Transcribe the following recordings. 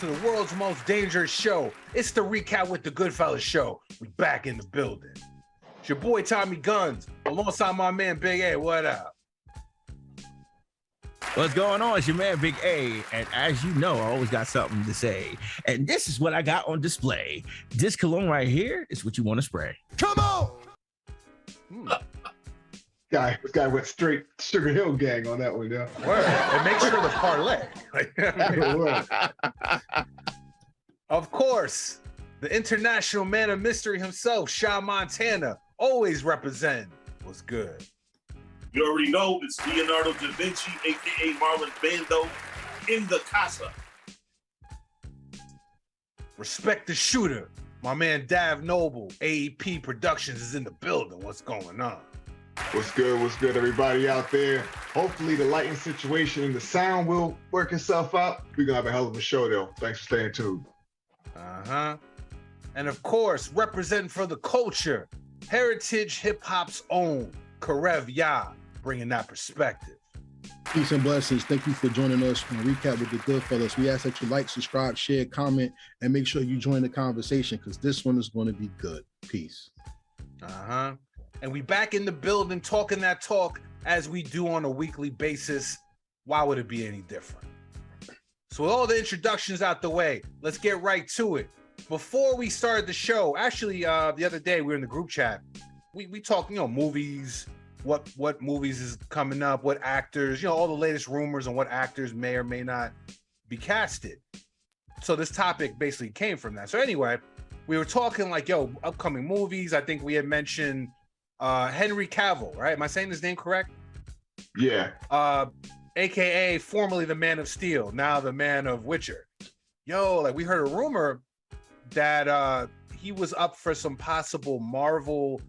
to the world's most dangerous show. It's the Recap with the Goodfellas show. We back in the building. It's your boy Tommy Gunz, alongside my man Big A. What up? What's going on? It's your man Big A, and as you know, I always got something to say. And this is what I got on display. This cologne right here is what you want to spray. Come on! This guy went straight Sugar Hill Gang on that one, yeah. Word. And make sure the parlay. Of course, the international man of mystery himself, Shah Montana, always represent what's good. You already know it's Leonardo da Vinci, aka Marlon Brando, in the casa. Respect the shooter. My man Dav Noble, AEP Productions, is in the building. What's going on? What's good, everybody out there? Hopefully the lighting situation and the sound will work itself out. We're gonna have a hell of a show though. Thanks for staying tuned. And of course, representing for the culture, heritage hip-hop's own Karev Yah, bringing that perspective. Peace and blessings. Thank you for joining us on Recap with the Goodfellas. We ask that you like, subscribe, share, comment, and make sure you join the conversation because this one is going to be good. Peace. And we back in the building talking that talk as we do on a weekly basis. Why would it be any different? So with all the introductions out the way, let's get right to it. Before we started the show, actually, the other day we were in the group chat. We talked, movies, what movies is coming up, what actors, all the latest rumors on what actors may or may not be casted. So this topic basically came from that. So anyway, we were talking like, upcoming movies. I think we had mentioned Henry Cavil, right? Am I saying his name correct? Yeah. AKA formerly the Man of Steel, now the Man of Witcher. We heard a rumor that he was up for some possible Marvel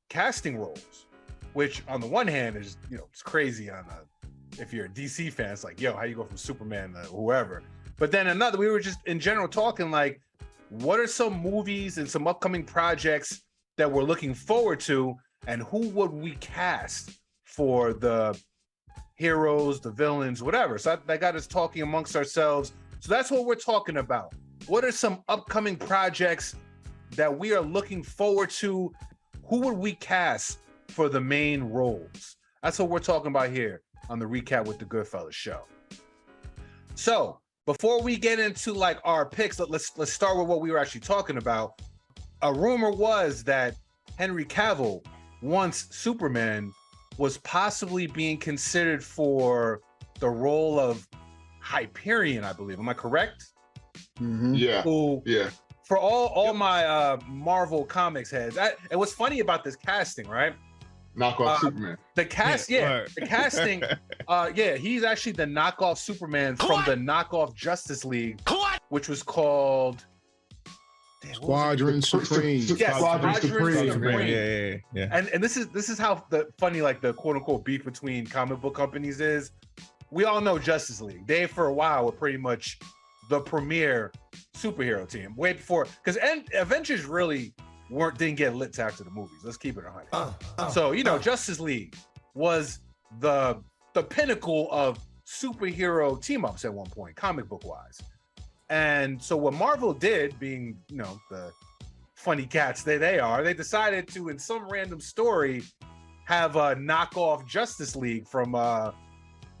casting roles, which on the one hand is, it's crazy if you're a DC fan, it's like, how you go from Superman to whoever. But then we were just in general talking like, what are some movies and some upcoming projects that we're looking forward to, and who would we cast for the heroes, the villains, whatever. So that got us talking amongst ourselves. So that's what we're talking about. What are some upcoming projects that we are looking forward to? Who would we cast for the main roles? That's what we're talking about here on the Recap with the Goodfellas show. So before we get into like our picks, let's start with what we were actually talking about. A rumor was that Henry Cavill, once Superman, was possibly being considered for the role of Hyperion, I believe. Am I correct? Mm-hmm. Yeah. For all my Marvel comics heads, and what's funny about this casting, right? Knockoff Superman. The casting, he's actually the knockoff Superman from the knockoff Justice League, which was called Squadron Supreme. Yes, Squadron Supreme. Yeah. And this is how the funny, like the quote unquote beef between comic book companies is. We all know Justice League. They for a while were pretty much the premier superhero team. Way before, because Avengers really didn't get lit till after the movies. Let's keep it 100. So Justice League was the pinnacle of superhero team ups at one point, comic book wise. And so what Marvel did, being, the funny cats they are, they decided to, in some random story, have a knockoff Justice League from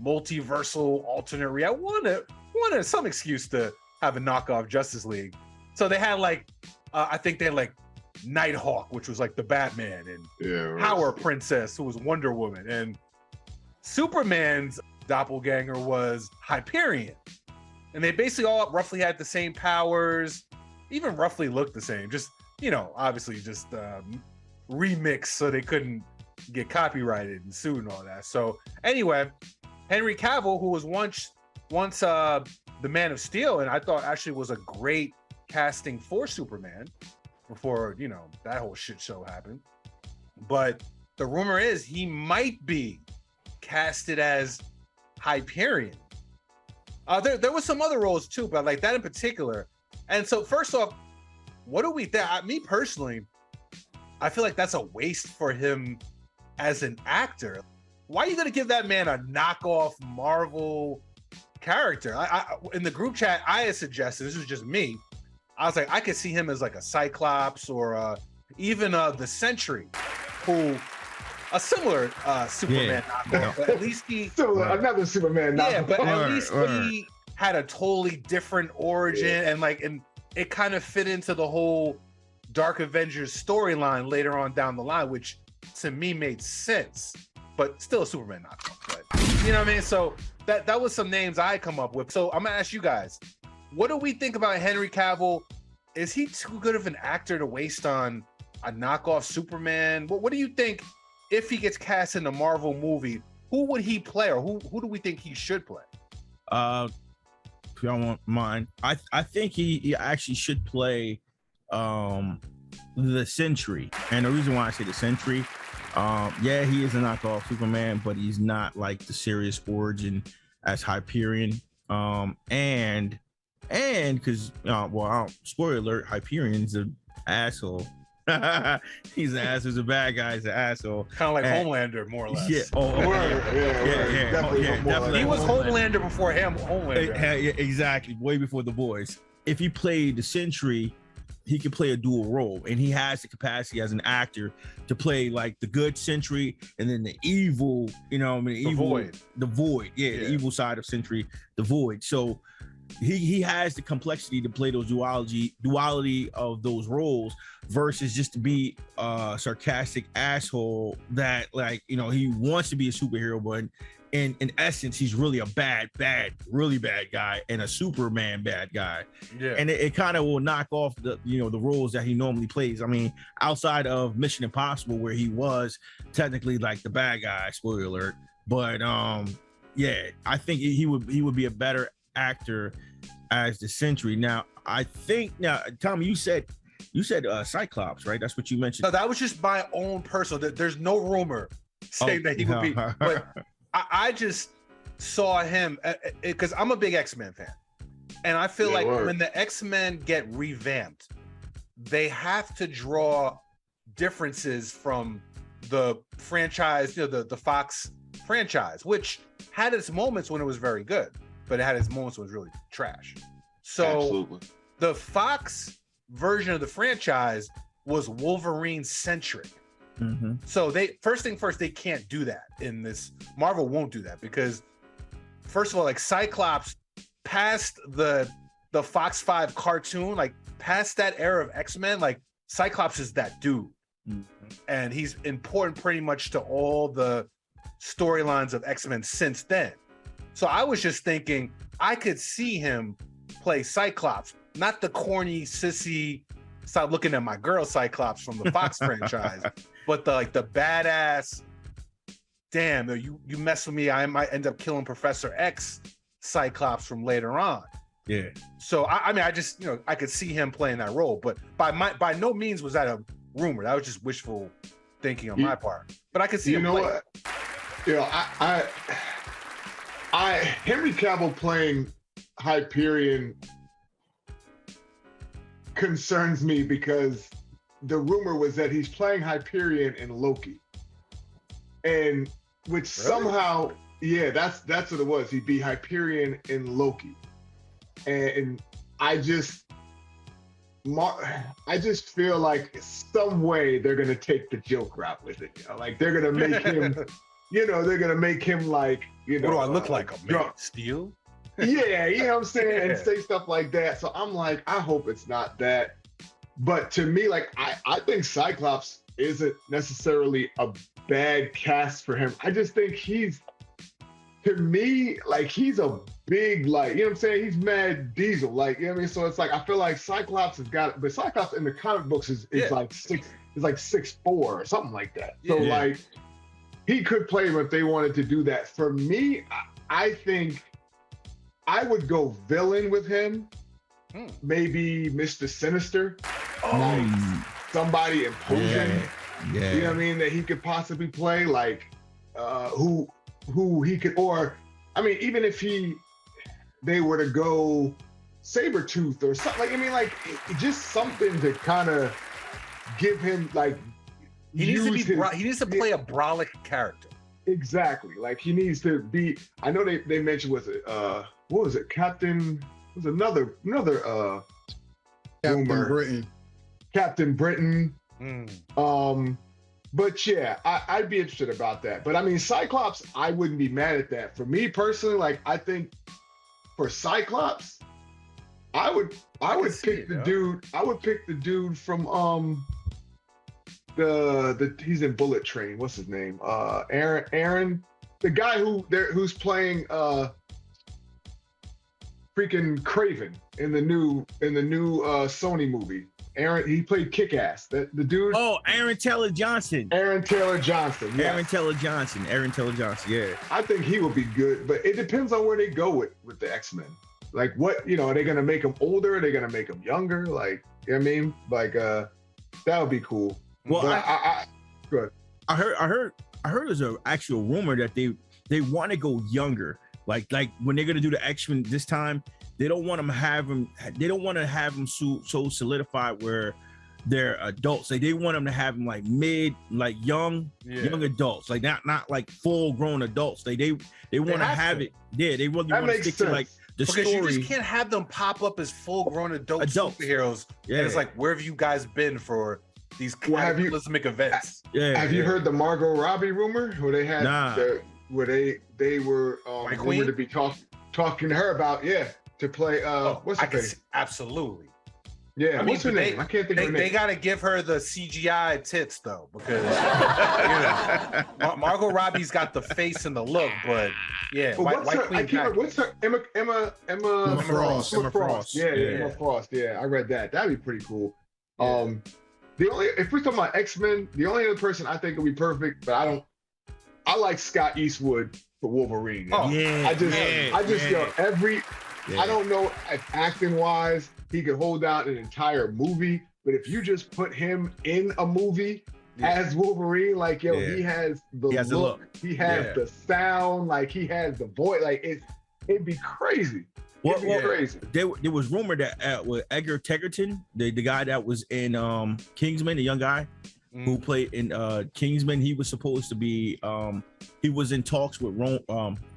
multiversal alternate reality. Wanted some excuse to have a knockoff Justice League. So they had I think they had Nighthawk, which was like the Batman, and Power Princess, who was Wonder Woman, and Superman's doppelganger was Hyperion. And they basically all roughly had the same powers, even roughly looked the same. Just, obviously just remixed so they couldn't get copyrighted and sued and all that. So anyway, Henry Cavill, who was once the Man of Steel, and I thought actually was a great casting for Superman before, that whole shit show happened. But the rumor is he might be casted as Hyperion. There was some other roles too, but like that in particular. And so first off, what do we think? Me personally, I feel like that's a waste for him as an actor. Why are you going to give that man a knockoff Marvel character. I in the group chat, I had suggested, this was just me. I was like, I could see him as like a Cyclops or even the Sentry, who a similar Superman knockoff, but at least he another Superman knockoff. Yeah, but at least he had a totally different origin and it kind of fit into the whole Dark Avengers storyline later on down the line, which to me made sense, but still a Superman knockoff. But you know what I mean? So that was some names I come up with. So I'm gonna ask you guys, what do we think about Henry Cavill? Is he too good of an actor to waste on a knockoff Superman? What do you think if he gets cast in a Marvel movie? Who would he play, or who do we think he should play? If y'all want mine, I think he actually should play the Sentry. And the reason why I say the Sentry, yeah, he is a knockoff Superman, but he's not like the serious origin as Hyperion. And because spoiler alert, Hyperion's an asshole. He's an asshole. He's a bad guy. He's an asshole. Kind of like Homelander, more or less. Yeah. Definitely. He was Homelander before him. Homelander. Yeah, exactly. Way before the boys. If he played the Sentry, he could play a dual role, and he has the capacity as an actor to play like the good Sentry and then the evil, you know, the Void. The evil side of Sentry, the Void. So he has the complexity to play those duality of those roles versus just to be a sarcastic asshole that, like, you know, he wants to be a superhero, but in essence he's really a really bad guy and a Superman bad guy. Yeah. And it kind of will knock off the roles that he normally plays. I mean, outside of Mission Impossible, where he was technically like the bad guy, spoiler alert, but yeah, I think he would be a better actor as the Sentry. Now Tommy, you said Cyclops, right? That's what you mentioned. No, that was just my own personal. There's no rumor saying that he would be, but I just saw him because I'm a big X-Men fan, and I feel like when the X-Men get revamped, they have to draw differences from the franchise, the Fox franchise, which had its moments when it was very good, but it had its moments when it was really trash. So absolutely. The Fox version of the franchise was Wolverine centric. Mm-hmm. So first thing first, they can't do that in this. Marvel won't do that because, first of all, like Cyclops, past the Fox 5 cartoon, like past that era of X-Men, like Cyclops is that dude. Mm-hmm. And he's important pretty much to all the storylines of X-Men since then. So I was just thinking I could see him play Cyclops, not the corny sissy stop looking at my girl Cyclops from the Fox franchise, but the badass, damn, you mess with me, I might end up killing Professor X Cyclops from later on. Yeah. So I mean, I just, I could see him playing that role, but by no means was that a rumor. That was just wishful thinking on my part. But I could see him play. What? I Henry Cavill playing Hyperion concerns me because the rumor was that he's playing Hyperion in Loki, and which somehow, that's what it was. He'd be Hyperion in Loki, and I just feel like some way they're gonna take the joke route with it. Like they're gonna make him, they're gonna make him like, what do I look like, a Man of Steel? Yeah, you know what I'm saying? And say stuff like that. So I'm like, I hope it's not that. But to me, like, I think Cyclops isn't necessarily a bad cast for him. I just think he's a big, like, you know what I'm saying? He's mad Diesel, like, you know what I mean? So it's like, I feel like Cyclops has got, but Cyclops in the comic books is like 6'4" or something like that. So like, he could play him if they wanted to do that. For me, I think I would go villain with him. Maybe Mr. Sinister. Like somebody imposing. Yeah. You know what I mean? That he could possibly play, like who he could, or I mean, even if they were to go Sabretooth or something, like, I mean, like just something to kind of give him, like, he needs to play a brolic character. Exactly. Like he needs to be, I know they mentioned, was it what was it? Captain was another Captain rumor. Britain. Captain Britain. Mm. But yeah, I'd be interested about that. But I mean, Cyclops, I wouldn't be mad at that. For me personally, like I think for Cyclops, I would pick the dude. I would pick the dude from the he's in Bullet Train. What's his name? Aaron, the guy who's playing freaking Craven in the new Sony movie. Aaron, he played Kick-Ass. The dude. Oh, Aaron Taylor Johnson. Yes. Aaron Taylor Johnson. Yeah. I think he would be good, but it depends on where they go with the X-Men. Like, what, are they gonna make them older? Are they gonna make them younger? Like, you know what I mean? Like, that would be cool. Well, good. I heard there's an actual rumor that they want to go younger. Like when they're gonna do the X-Men this time, they don't want to have them so solidified where they're adults. Like they want them to have them like young adults, like not like full grown adults. Like they want to have it. Yeah, they really want to stick to like the because story. You just can't have them pop up as full grown adults. Superheroes. Yeah. And it's like, where have you guys been for these cataclysmic events? Yeah. Have you heard the Margot Robbie rumor where they had where they were rumored to be talking to her about to play what's her name? Absolutely. Yeah, what's her name? I can't think of her name. They gotta give her the CGI tits though, because Margot Robbie's got the face and the look, but what's her Emma Frost. Emma Frost. Yeah, Emma Frost. Yeah, I read that. That'd be pretty cool. Yeah. If we're talking about X-Men, the only other person I think would be perfect, but I like Scott Eastwood for Wolverine. Oh, I don't know if acting wise he could hold out an entire movie, but if you just put him in a movie as Wolverine, like he has the look, he has the sound, like he has the voice, like it'd be crazy. Crazy. There was rumor that with Edgar Tegerton, the guy that was in Kingsman, the young guy who played in Kingsman, he was supposed to be he was in talks with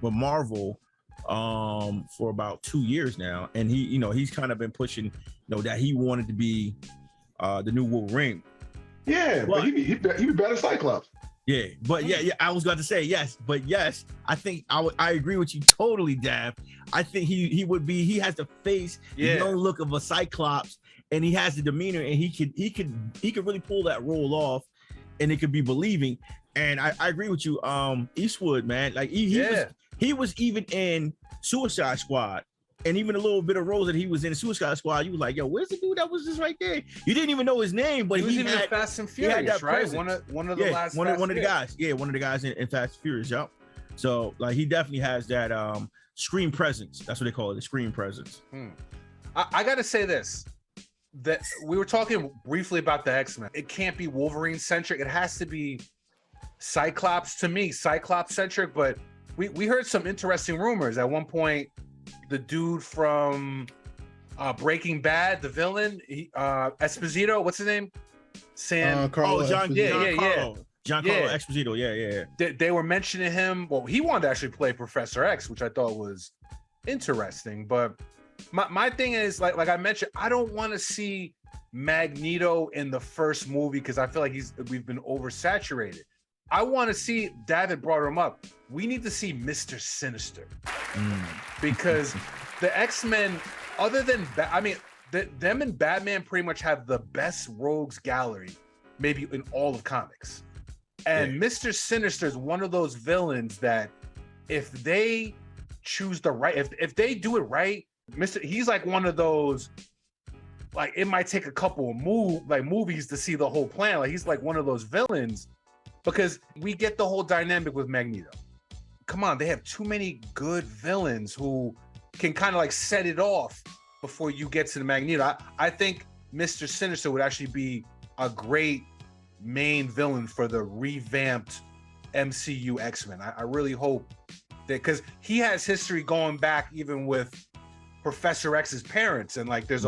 Marvel for about 2 years now, and he's kind of been pushing that he wanted to be the new Wolverine. Yeah, but he'd be better Cyclops. Yeah, but I was going to say yes, but yes, I think I agree with you totally, Dav. I think he would be. He has the face, the young look of a Cyclops, and he has the demeanor, and he could really pull that role off, and it could be believing. And I agree with you, Eastwood, man. Like he was even in Suicide Squad, and even a little bit of roles that he was in Suicide Squad. You was like, yo, where's the dude that was just right there? You didn't even know his name, but he was even in Fast and Furious, right? One of the last. One of the guys. Yeah, one of the guys in Fast and Furious. Yep. So like he definitely has that screen presence. That's what they call it, the screen presence. I gotta say this. That we were talking briefly about the X-Men. It can't be Wolverine centric. It has to be Cyclops centric. But we heard some interesting rumors. At one point, the dude from Breaking Bad, the villain, Esposito, what's his name? Giancarlo Esposito. Yeah. They were mentioning him. Well, he wanted to actually play Professor X, which I thought was interesting. But my thing is, like I mentioned, I don't want to see Magneto in the first movie because I feel like we've been oversaturated. I want to see, David brought him up, we need to see Mr. Sinister. Because the X-Men, other than, them and Batman pretty much have the best rogues gallery, maybe in all of comics. And Mr. Sinister is one of those villains that if they choose the right, if they do it right, he's like one of those, like it might take a couple of movies to see the whole plan. Like he's like one of those villains because we get the whole dynamic with Magneto. Come on, they have too many good villains who can kind of like set it off before you get to the Magneto. I think Mr. Sinister would actually be a great main villain for the revamped MCU X-Men. I really hope that, because he has history going back even with Professor X's parents, and like there's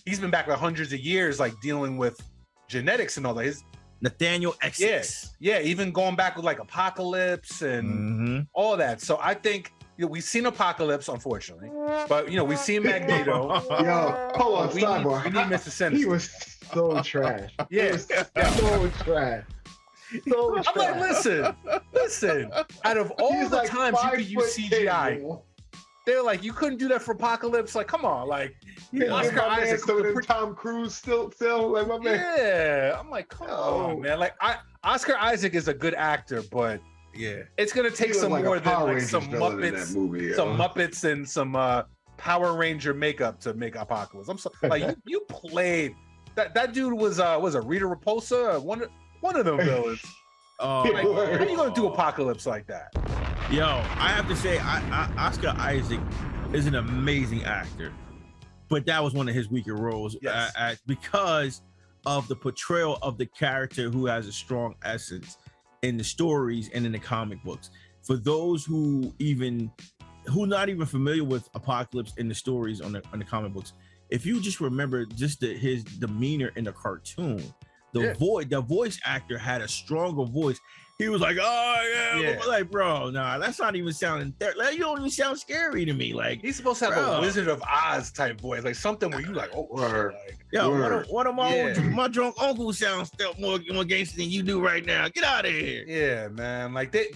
he's been back like hundreds of years, like dealing with genetics and all that. Nathaniel X. Yeah, even going back with like Apocalypse and all that. So I think we've seen Apocalypse, unfortunately, but we've seen Magneto. Yo, hold on, we need sidebar. Mr. Sinister. He was so trash. Yeah. He was so trash. So I'm trash. like, listen. Out of all He's the like times you could use 5'10", CGI, yo. they're like, you couldn't do that for Apocalypse. Like, come on, like Yeah, Oscar my man Isaac. some of them Tom Cruise still like my man. Yeah, I'm like, come on, man. Like, Oscar Isaac is a good actor, but Yeah. it's gonna take He looked some like a more than Power like Rangers some villain in that Muppets, movie, yo. some Muppets and some Power Ranger makeup to make Apocalypse. I'm so like, you played that dude was a Rita Repulsa, one of them villains. Oh, Like, how are you gonna do Apocalypse like that? Yo, I have to say, Oscar Isaac is an amazing actor, but that was one of his weaker roles. Yes. Because of the portrayal of the character who has a strong essence in the stories and in the comic books. For those who not even familiar with Apocalypse in the stories on the comic books, if you just remember just his demeanor in the cartoon, the voice actor had a stronger voice. He was like, oh yeah. Like, bro, nah, that's not even sounding like, you don't even sound scary to me. Like, He's supposed to have a Wizard of Oz type voice, like something where you like, oh, like, one of my drunk uncles sounds still more gangster than you do right now. Get out of here. Yeah, man. Like they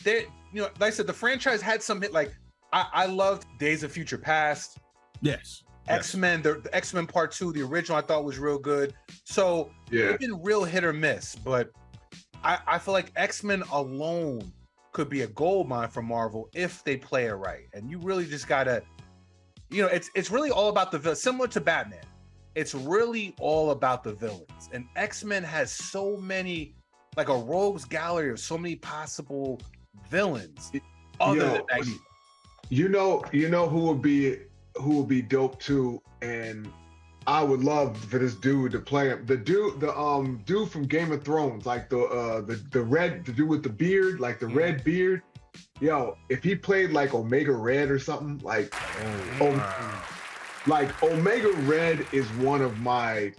like I said, the franchise had some hit. Like I loved Days of Future Past. Yes. X-Men, the X-Men Part 2, the original, I thought was real good. So it's been real hit or miss, but I feel like X-Men alone could be a gold mine for Marvel if they play it right. And you really just gotta, it's really all about the villains. Similar to Batman, it's really all about the villains. And X-Men has so many, like a rogues gallery of so many possible villains. Other than Magneto. You know who would be dope too, and I would love for this dude to play him. The dude from Game of Thrones, like the dude with the beard, like the red beard. Yo, if he played like Omega Red or something, like like Omega Red is one of my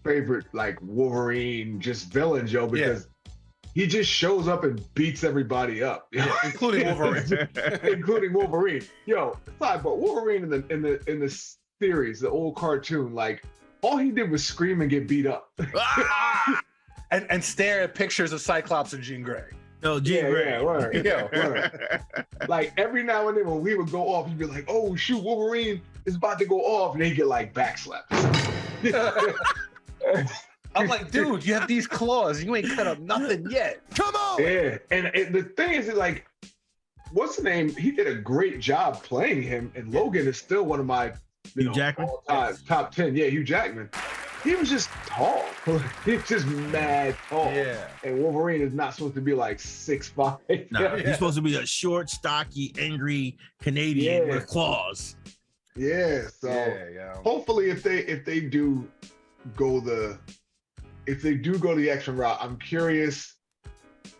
favorite like Wolverine just villains, yo, because he just shows up and beats everybody up, including Wolverine. Including Wolverine. Yo, but Wolverine in the series, the old cartoon, like all he did was scream and get beat up. and stare at pictures of Cyclops and Jean Grey. No, Jean Grey. Yeah, word. Like every now and then when we would go off, he'd be like, oh shoot, Wolverine is about to go off, and he'd get like backslapped. I'm like, dude, you have these claws. You ain't cut up nothing yet. Come on. Yeah, and the thing is, like, what's the name? He did a great job playing him, and Logan is still one of my all-time top 10. Yeah, Hugh Jackman. He was just tall. He's just mad tall. Yeah. And Wolverine is not supposed to be like 6'5". Nah, he's supposed to be a short, stocky, angry Canadian with claws. Yeah. So hopefully, if they do go the X-Men route, I'm curious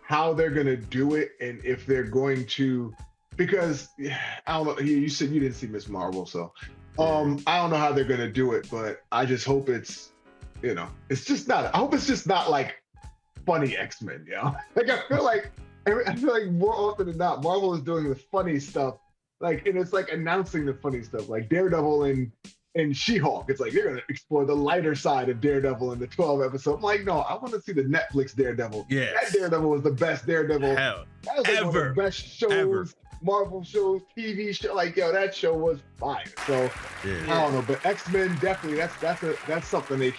how they're gonna do it, and if they're going to, because I don't know. You said you didn't see Miss Marvel, so I don't know how they're gonna do it, but I just hope it's, it's just not. I hope it's just not like funny X-Men, Like I feel like more often than not, Marvel is doing the funny stuff, like, and it's like announcing the funny stuff, like Daredevil and She-Hulk. It's like they're gonna explore the lighter side of Daredevil in the 12 episode. I'm like, no, I want to see the Netflix Daredevil. Yeah, that Daredevil was the best Daredevil. Hell, that was like one of the best shows, Marvel shows, TV show. Like, yo, that show was fire. So I don't know, but X-Men definitely that's something you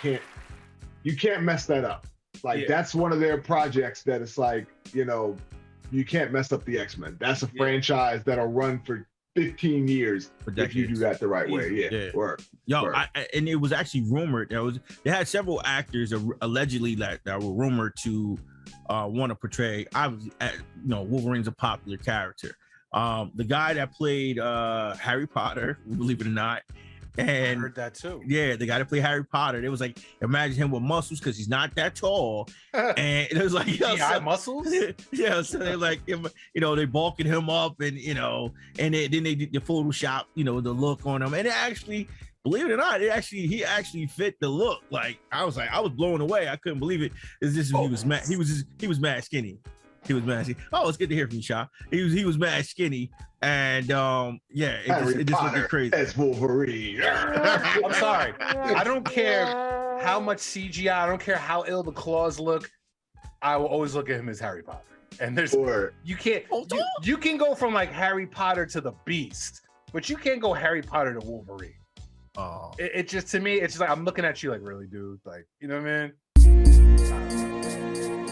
can't mess that up. Like that's one of their projects that it's like, you can't mess up the X-Men. That's a franchise that'll run for 15 years if you do that the right way. Work. And it was actually rumored they had several actors allegedly that were rumored to want to portray. Wolverine's a popular character. The guy that played Harry Potter, believe it or not, and I heard that too. Yeah, the guy that played Harry Potter. It was like, imagine him with muscles because he's not that tall, and it was like, muscles. Yeah, so they're like, they bulking him up, and and then they did the Photoshop, the look on him, and it actually, believe it or not, he actually fit the look. Like I was blown away. I couldn't believe it. He was mad skinny. He was mad skinny. Oh, it's good to hear from you, Shah. He was mad skinny, and yeah, it just looked crazy. As Wolverine. I'm sorry. I don't care how much CGI. I don't care how ill the claws look. I will always look at him as Harry Potter. And there's you can't you can go from like Harry Potter to the Beast, but you can't go Harry Potter to Wolverine. Oh, It just, to me, it's just like I'm looking at you like, really, dude, like, you know what I mean?